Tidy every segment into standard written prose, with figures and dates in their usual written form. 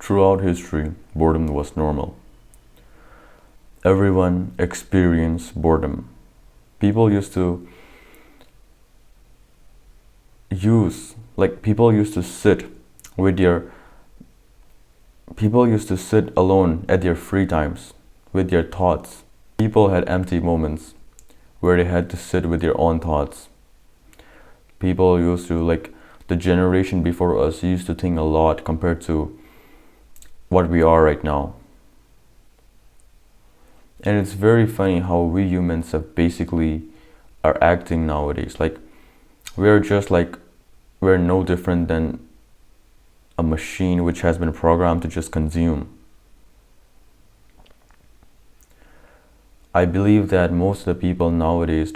Throughout history, boredom was normal. Everyone experienced boredom. People used to people used to sit with their people used to sit alone at their free times with their thoughts. People had empty moments where they had to sit with their own thoughts. People used to, the generation before us used to think a lot compared to what we are right now. And it's very funny how we humans have basically are acting nowadays. We're no different than a machine which has been programmed to just consume. I believe that most of the people nowadays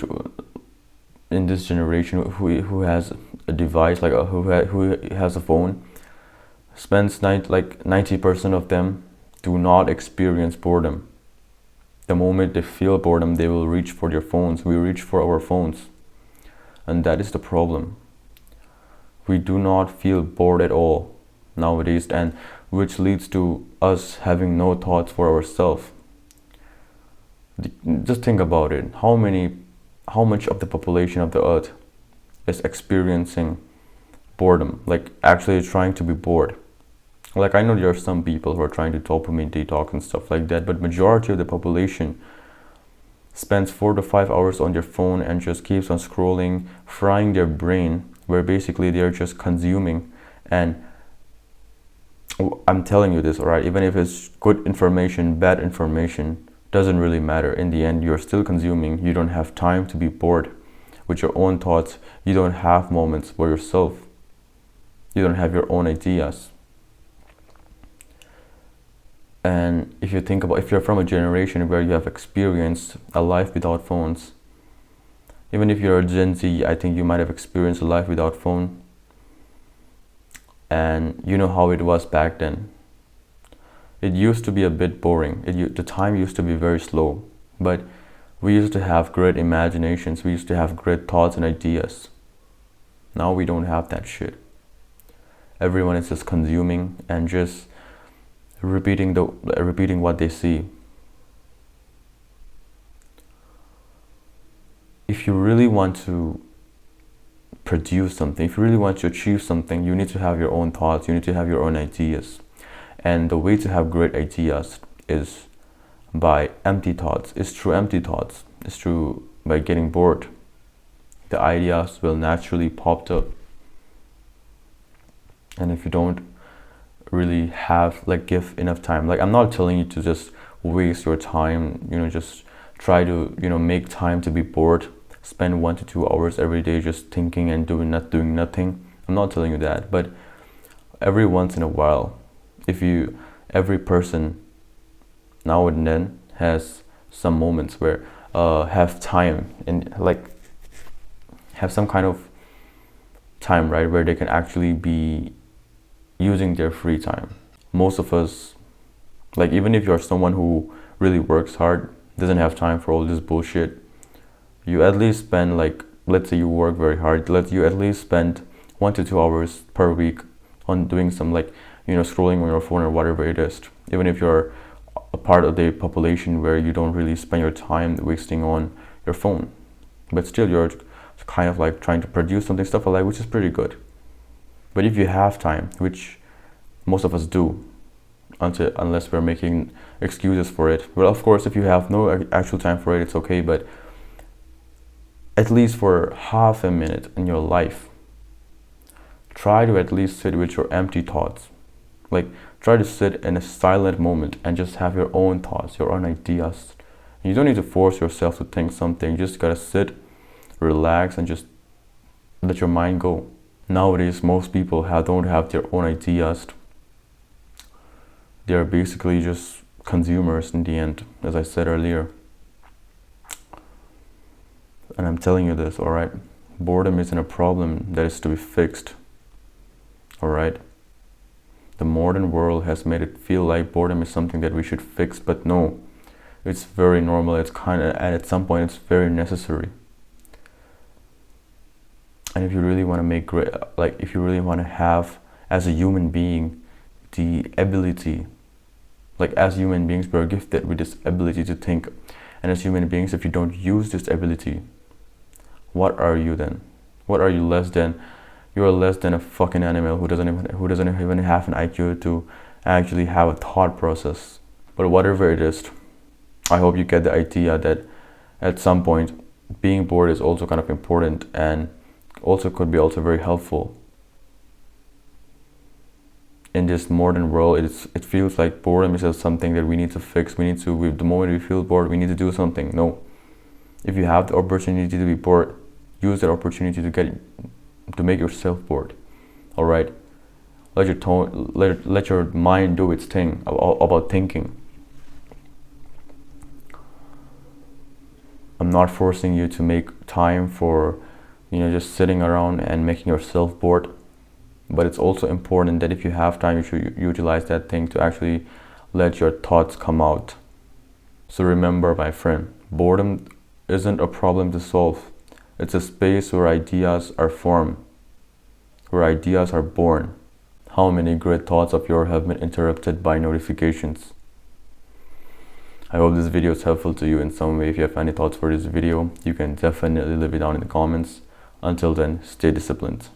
in this generation who has a device, who has a phone, spends 90% of them do not experience boredom. The moment they feel boredom, they will reach for their phones. We reach for our phones. And that is the problem. We do not feel bored at all nowadays, and which leads to us having no thoughts for ourselves. Just think about it. How much of the population of the earth is experiencing boredom, actually trying to be bored? I know there are some people who are trying to dopamine detox and stuff like that, but majority of the population spends 4 to 5 hours on their phone and just keeps on scrolling, frying their brain, where basically they're just consuming. And I'm telling you this, alright, even if it's good information, bad information, doesn't really matter. In the end, you're still consuming. You don't have time to be bored with your own thoughts. You don't have moments for yourself. You don't have your own ideas. And if you're from a generation where you have experienced a life without phones, even if you're a Gen Z, I think you might have experienced a life without phone. And you know how it was back then. It used to be a bit boring. The time used to be very slow, but we used to have great imaginations. We used to have great thoughts and ideas. Now we don't have that shit. Everyone is just consuming and just repeating what they see. If you really want to produce something, if you really want to achieve something, you need to have your own thoughts, you need to have your own ideas. And the way to have great ideas is by empty thoughts. It's through empty thoughts. It's through by getting bored. The ideas will naturally pop up. And if you don't really give enough time, I'm not telling you to just waste your time, just try to, make time to be bored, spend 1 to 2 hours every day just thinking and doing nothing. I'm not telling you that, but every once in a while, every person now and then has some moments where have time and have some kind of time, right, where they can actually be using their free time. Most of us, even if you're someone who really works hard, doesn't have time for all this bullshit, you at least spend let's say you work very hard, you at least spend 1 to 2 hours per week on doing some scrolling on your phone or whatever it is. Even if you're a part of the population where you don't really spend your time wasting on your phone, but still you're kind of trying to produce something, stuff which is pretty good. But if you have time, which most of us do, unless we're making excuses for it. Well, of course, if you have no actual time for it, it's okay, but at least for half a minute in your life, try to at least sit with your empty thoughts. Try to sit in a silent moment and just have your own thoughts, your own ideas. You don't need to force yourself to think something. You just gotta sit, relax, and just let your mind go. Nowadays, most people don't have their own ideas. They're basically just consumers in the end, as I said earlier. And I'm telling you this, alright? Boredom isn't a problem that is to be fixed, alright? The modern world has made it feel like boredom is something that we should fix, but no. It's very normal, and at some point it's very necessary. And if you really want to if you really want to have, as a human being, the ability, like as human beings, we're gifted with this ability to think. And as human beings, if you don't use this ability, what are you then? What are you less than? You are less than a fucking animal who doesn't even have an IQ to actually have a thought process. But whatever it is, I hope you get the idea that at some point being bored is also kind of important and also could be also very helpful. In this modern world, it feels like boredom is just something that we need to fix. The moment we feel bored, we need to do something. No, if you have the opportunity to be bored, use that opportunity to make yourself bored. All right, let your mind do its thing about thinking. I'm not forcing you to make time for, just sitting around and making yourself bored. But it's also important that if you have time, you should utilize that thing to actually let your thoughts come out. So remember, my friend, boredom isn't a problem to solve. It's a space where ideas are formed, where ideas are born. How many great thoughts of yours have been interrupted by notifications? I hope this video is helpful to you in some way. If you have any thoughts for this video, you can definitely leave it down in the comments. Until then, stay disciplined.